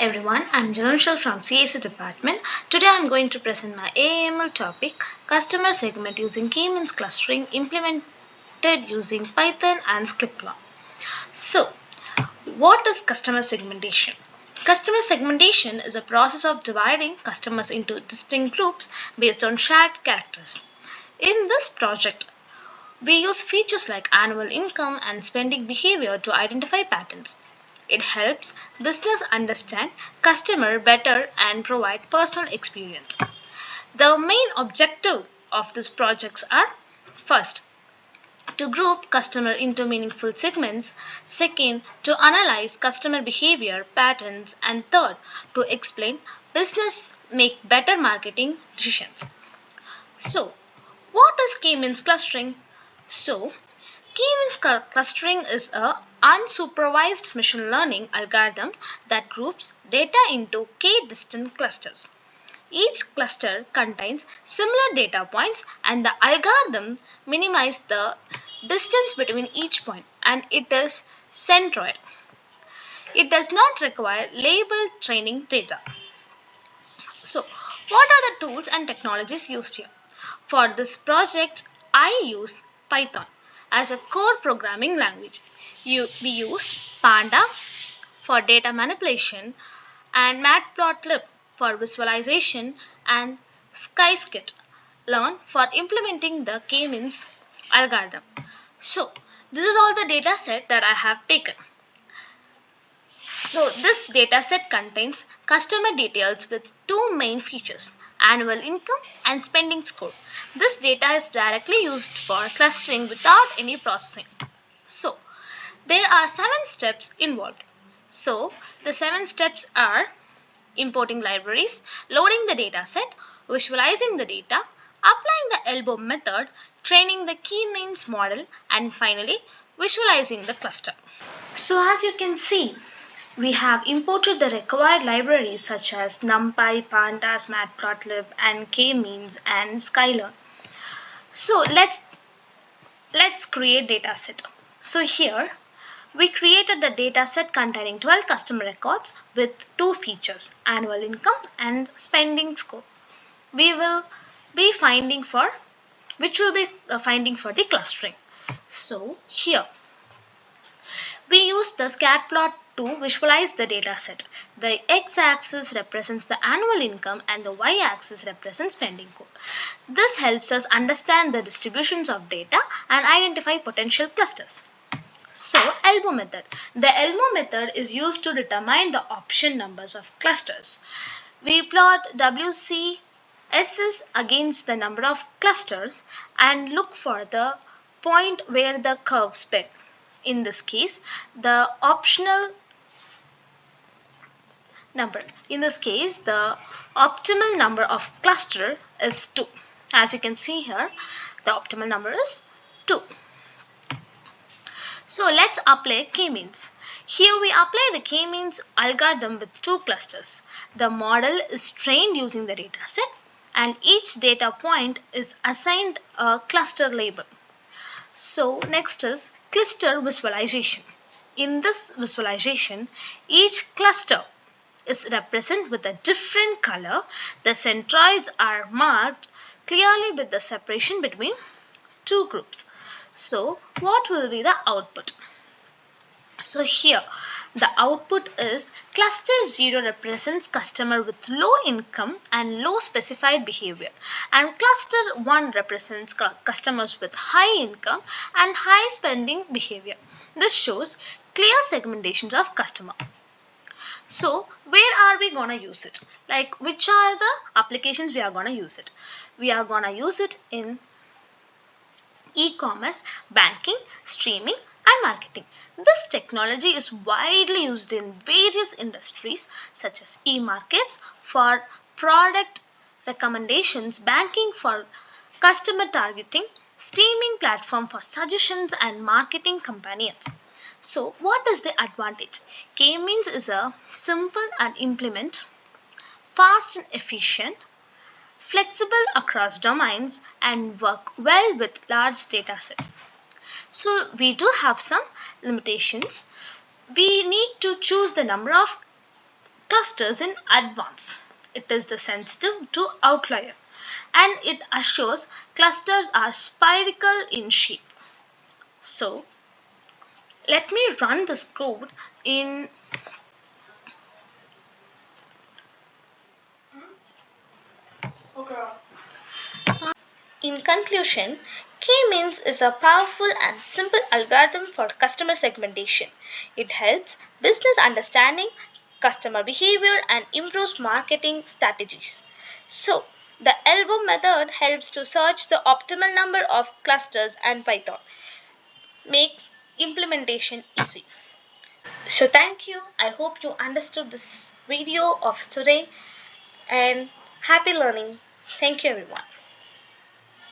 everyone, I'm Jananshal from CSE department. Today I'm going to present my AML topic, customer segment using k-means clustering implemented using Python and skiplearn. So, what is customer segmentation? Customer segmentation is a process of dividing customers into distinct groups based on shared characters. In this project, we use features like annual income and spending behavior to identify patterns. It helps business understand customer better and provide personal experience. The main objective of these projects are: first, to group customer into meaningful segments; second, to analyze customer behavior patterns; and third, to explain business make better marketing decisions. So, what is k-means clustering? So, K-means clustering is a unsupervised machine learning algorithm that groups data into k distinct clusters. Each cluster contains similar data points and the algorithm minimizes the distance between each point, and it is centroid. It does not require labeled training data. So, what are the tools and technologies used here? For this project, I use Python as a core programming language. We use Panda for data manipulation and Matplotlib for visualization and Scikit-learn for implementing the k-means algorithm. So, this is all the data set that I have taken. So this dataset contains customer details with two main features: annual income and spending score. This data is directly used for clustering without any processing. So there are 7 steps involved. So the 7 steps are: importing libraries, loading the dataset, visualizing the data, applying the elbow method, training the k-means model, and finally visualizing the cluster. So as you can see, we have imported the required libraries such as NumPy, Pandas, Matplotlib, and k-means and Skylearn. So let's create dataset. So here we created the dataset containing 12 customer records with two features: annual income and spending score. We will be finding for the clustering. So here we use the scatter plot to visualize the dataset. The x-axis represents the annual income and the y-axis represents spending code. This helps us understand the distributions of data and identify potential clusters. So, elbow method. The elbow method is used to determine the option numbers of clusters. We plot WCSs against the number of clusters and look for the point where the curve split. In this case, the optimal number of cluster is 2. As you can see here, the optimal number is 2. So let's apply k-means. Here we apply the k-means algorithm with 2 clusters. The model is trained using the dataset and each data point is assigned a cluster label. So next is cluster visualization. In this visualization, each cluster is represented with a different color. The centroids are marked clearly with the separation between two groups. So what will be the output? So here the output is: cluster 0 represents customer with low income and low specified behavior, and cluster 1 represents customers with high income and high spending behavior. This shows clear segmentations of customer. So where are we gonna use it? Like, which are the applications we are gonna use it? We are gonna use it in e-commerce, banking, streaming, and marketing. This technology is widely used in various industries such as e-markets for product recommendations, banking for customer targeting, streaming platform for suggestions, and marketing companions. So what is the advantage? K-means is a simple and implement, fast and efficient, flexible across domains, and work well with large data sets. So we do have some limitations. We need to choose the number of clusters in advance. It is the sensitive to outlier and it assures clusters are spherical in shape. So let me run this code in. In conclusion, K-means is a powerful and simple algorithm for customer segmentation. It helps business understanding customer behavior and improves marketing strategies. So, the elbow method helps to search the optimal number of clusters and Python makes implementation easy. So, thank you. I hope you understood this video of today and happy learning. Thank you, everyone.